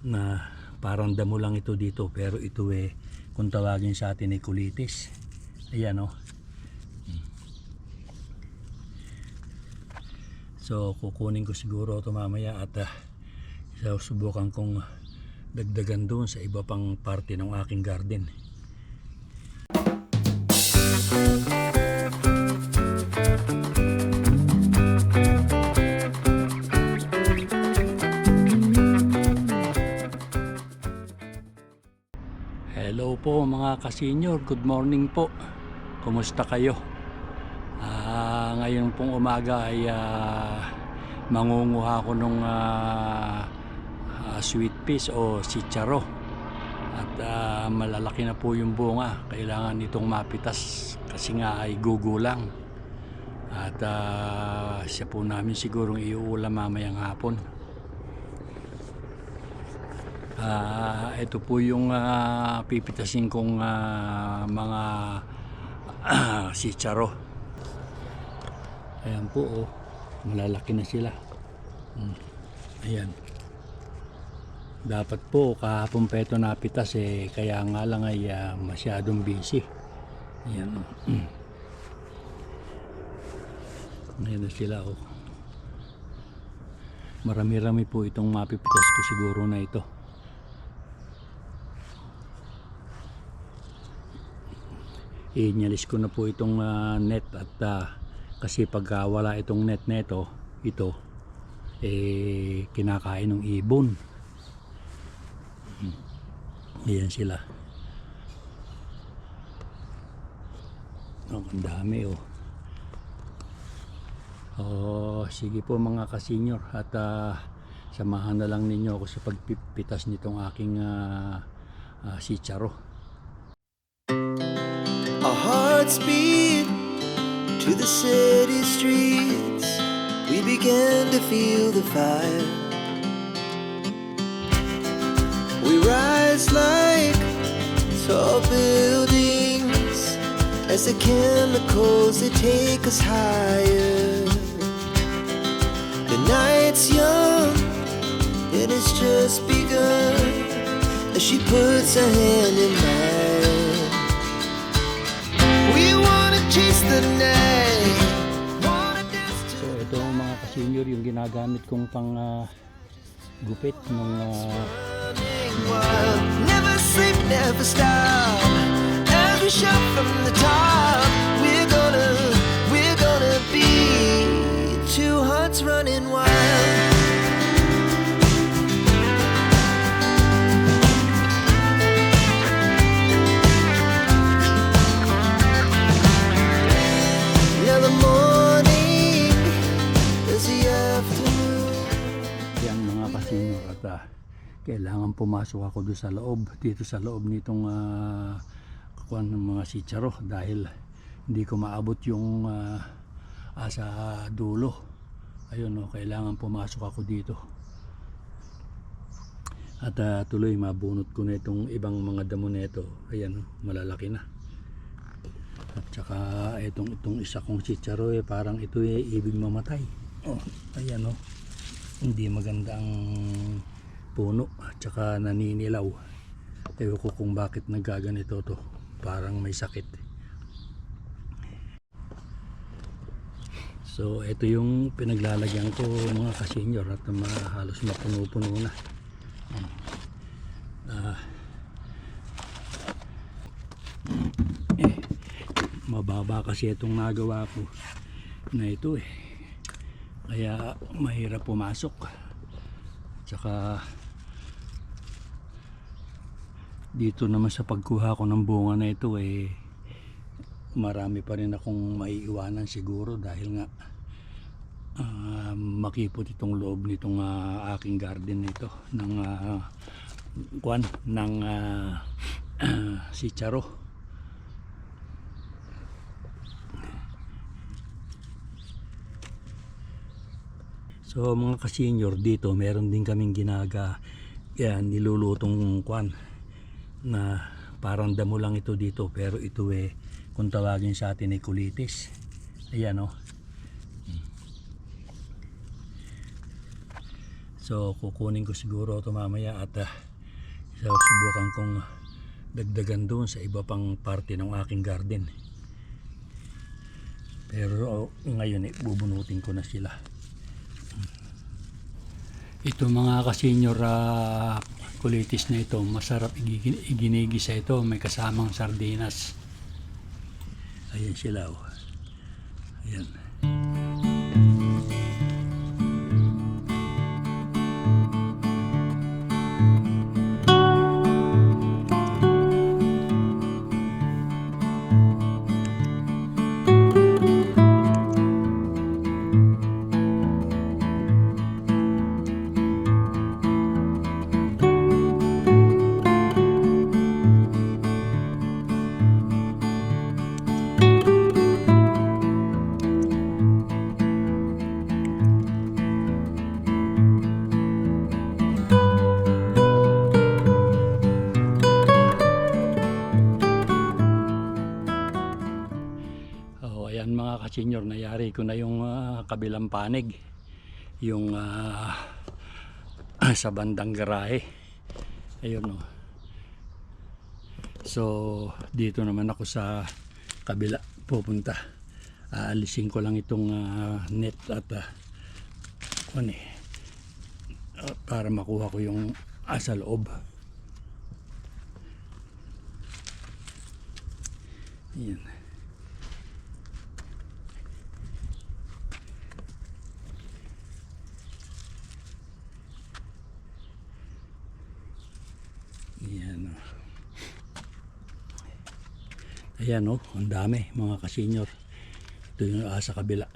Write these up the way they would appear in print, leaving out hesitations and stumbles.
na parang damo lang ito dito, pero ito kung tawagin sa atin ay kulitis. Ayan o. So kukunin ko siguro ito mamaya at susubukan kong dagdagan doon sa iba pang parte ng aking garden. Hello po mga ka-senior, good morning po. Kumusta kayo? Ngayon pong umaga ay mangunguha ko ng sweet peas o chicharo. At malalaki na po yung bunga. Kailangan itong mapitas kasi nga ay gugulang. At siya po namin sigurong iuulam mamayang hapon. Ito po yung pipitasin kong mga chicharo. Ayan po, oh, malalaki na sila. Ayan. Dapat po kahapon pa ito napitas kaya nga lang ay masyadong busy. Ayan. Ayan na sila, oh. Marami-rami po itong mapipitas ko siguro na ito. Inyalis ko na po itong net at kasi pag wala itong net neto, ito kinakain ng ibon. Ayan sila. Oh, ang dami, oh. Oh, sige po mga ka-senior at samahan na lang ninyo ako sa pagpipitas nitong aking chicharo. Our hearts beat to the city streets. We began to feel the fire. We rise like tall buildings as the chemicals they take us higher. The night's young and it's just begun as she puts her hand in mine. Chase the night. So ito mga ka-senior yung ginagamit kong pang gupit ng never sleep, never stop. Every shot from the top. We're gonna be two hearts running wild. kailangan pumasok ako doon sa loob, dito sa loob nitong kuwan ng mga chicharo dahil hindi ko maabot yung sa dulo. Ayun, no, kailangan pumasok ako dito at tuloy mabunot ko na itong ibang mga damo nito. Ayan, no, malalaki na. At saka itong isa kong chicharo parang ito ibig mamatay. Oh, ayan, no, hindi maganda ang puno at saka naninilaw. Ewan ko kung bakit nagaganito to, parang may sakit. So ito yung pinaglalagyan ko mga ka-senior at halos mapuno-puno na. Mababa kasi itong nagawa ko na ito kaya mahirap pumasok. Tsaka dito naman sa pagkuha ko ng bunga na ito marami pa rin akong maiiwanan siguro dahil nga makipot itong loob nitong aking garden nito ng chicharo. So mga ka-senior, dito meron din kaming nilulutong na parang damo lang ito dito, pero ito kung tawagin sa atin ay kulitis. Ayan, oh. So kukunin ko siguro ito mamaya at subukan kong dagdagan doon sa iba pang parte ng aking garden. Pero ngayon bubunutin ko na sila. Ito mga kasenyor, kulitis na ito, masarap iginigisa ito, may kasamang sardinas. Ayan sila, oh. Ayan. Ayan mga kasenyor, nayari ko na yung kabilang panig, yung sa bandang garahe. Ayun, oh. So dito naman ako sa kabila pupunta. Aalisin ko lang itong net at para makuha ko yung sa loob. Ayan. Ayan, oh. Ayan, oh, ang dami mga kasenyor. Ito yung sa kabila.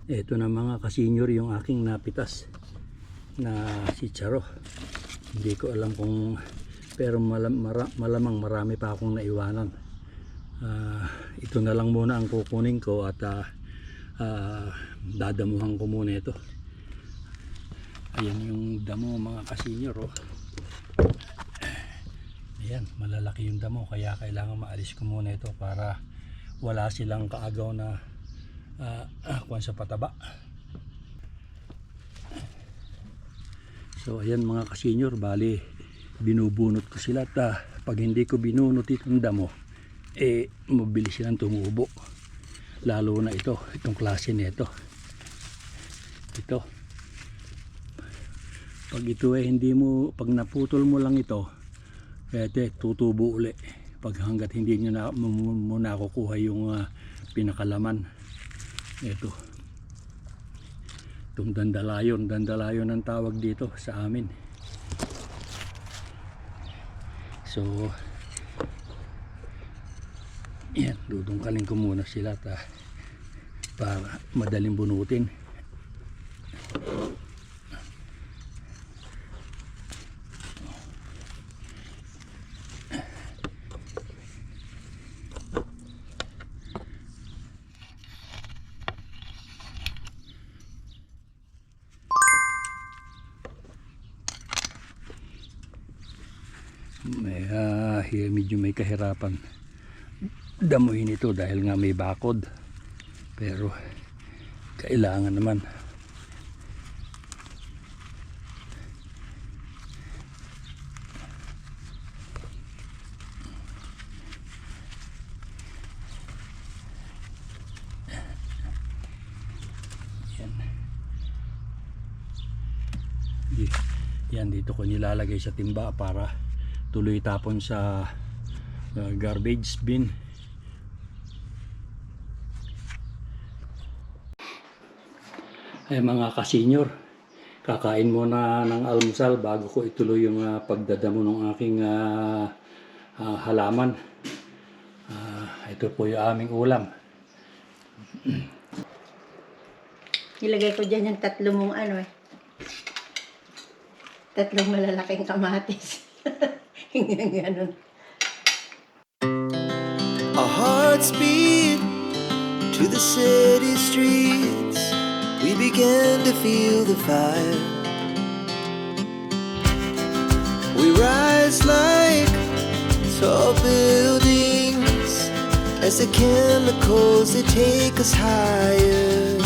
Ito na mga kasenyor yung aking napitas na chicharo. Hindi ko alam kung, pero malamang marami pa akong naiwanan. Ito na lang muna ang kukunin ko at dadamuhan ko muna ito. Ayan yung damo mga kasenyor, oh. Ayan, malalaki yung damo, kaya kailangan maalis ko muna ito para wala silang kaagaw na kuwan sa pataba. So ayan mga kasenyor, bali binubunot ko sila at pag hindi ko binunot itong damo, mabilis silang tumubo. Lalo na itong klase nito. Ito. Pag ito hindi mo, pag naputol mo lang ito, tutubo uli. Pag hanggat hindi nyo mo nakukuha yung pinakalaman. Ito. Itong dandalayon ang tawag dito sa amin. So, yan, dudungkalin ko muna sila para madaling bunutin. Medyo may kahirapan damuhin ito dahil nga may bakod, pero kailangan naman. Yan, dito ko nilalagay sa timba para tuloy tapon sa garbage bin. Ay mga kasenyor, kakain muna ng almusal bago ko ituloy yung pagdadamo ng aking halaman. Ito po yung aming ulam. Ilagay ko dyan yung tatlong tatlong malalaking kamatis. Ganun. Our hearts beat to the city streets. We began to feel the fire. We rise like tall buildings as the chemicals they take us higher.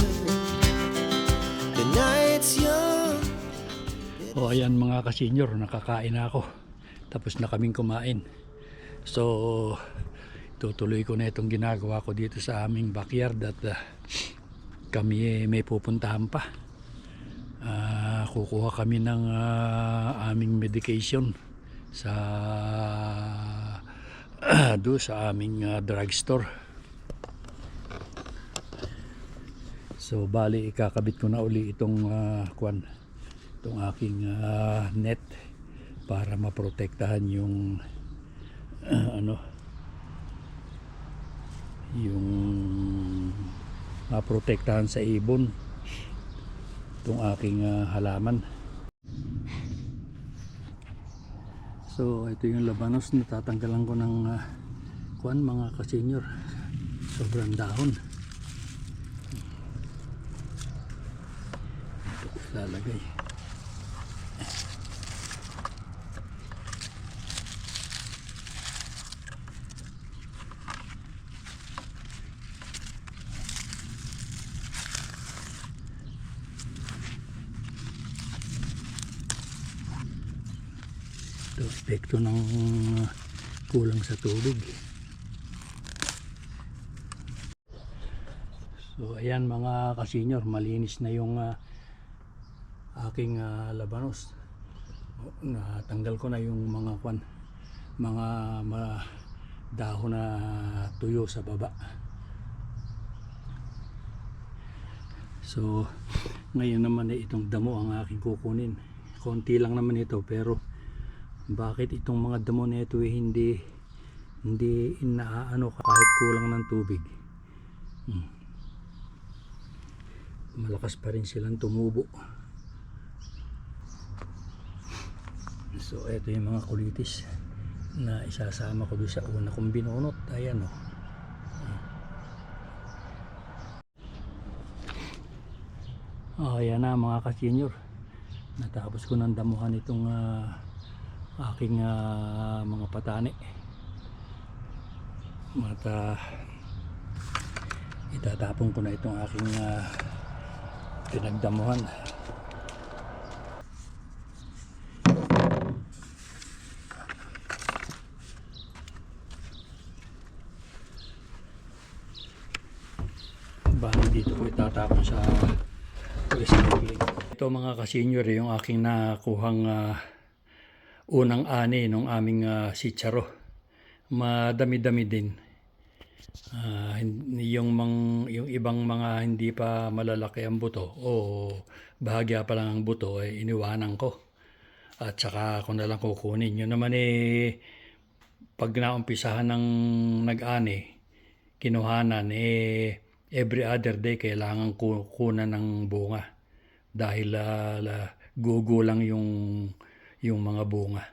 it's young. O ayan mga kasenyor, nakakain na ako. Tapos na kaming kumain. So, tutuloy ko na itong ginagawa ko dito sa aming backyard at kami may pupuntahan pa. Kukuha kami ng aming medication sa do sa aming drugstore. So bali ikakabit ko na uli itong itong aking net para maprotektahan yung yung maprotektahan sa ibon itong aking halaman. So ito yung labanos, natatanggalan ko ng mga kasenyor, sobrang dahon. Ito lalagay. Ito epekto ng kulang sa tubig. So ayan mga kasenyor, malinis na yung aking labanos. Natanggal ko na yung mga dahon na tuyo sa baba. So ngayon naman itong damo ang aking kukunin. Konti lang naman ito, pero bakit itong mga damo na ito hindi inaano kahit kulang ng tubig? Malakas pa rin silang tumubo. So ito yung mga kulitis na isasama ko doon sa una kong binunot. Ayan o. Ayan na mga kasenyor, natapos ko ng damuhan itong aking mga patani. Itatapon ko na itong aking pinagdamuhan. Bali dito ko itatapon sa recycling. Ito mga kasenyor, yung aking nakuhang unang ani nung aming sitsaro. Madami-dami din. Yung ibang mga hindi pa malalaki ang buto o bahagya pa lang ang buto ay iniwanan ko. At saka ako na lang kukunin. Yun naman pag naumpisahan ng nag-ani, kinuhanan every other day kailangan kunan ng bunga. Dahil gugulang yung mga bunga.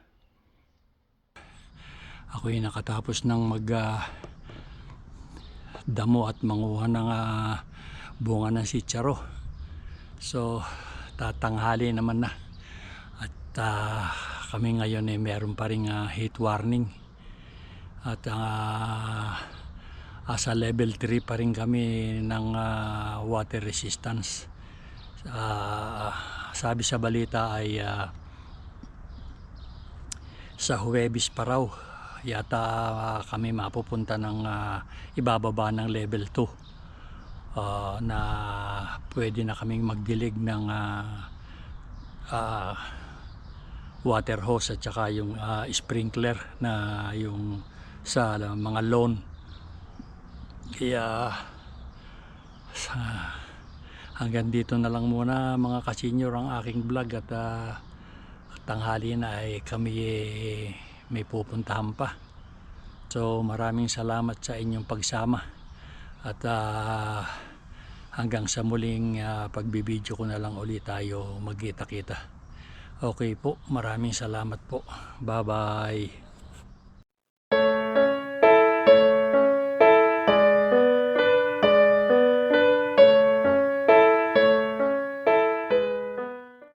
Ako'y nakatapos ng damo at manguha ng bunga ng sitsaro. So tatanghali naman na at kami ngayon meron pa ring heat warning at sa level 3 pa rin kami ng water resistance. Sabi sa balita ay sa Huwebes pa raw yata kami mapupunta ng ibababa ng level 2 na pwede na kaming magdilig ng water hose at saka yung sprinkler na yung sa mga lawn. Kaya hanggang dito na lang muna mga kasenyor ang aking vlog at tanghali na ay kami may pupuntahan pa. So maraming salamat sa inyong pagsama at hanggang sa muling pagbibideo ko na lang ulit tayo magkita-kita. Okay po, maraming salamat po. Bye bye.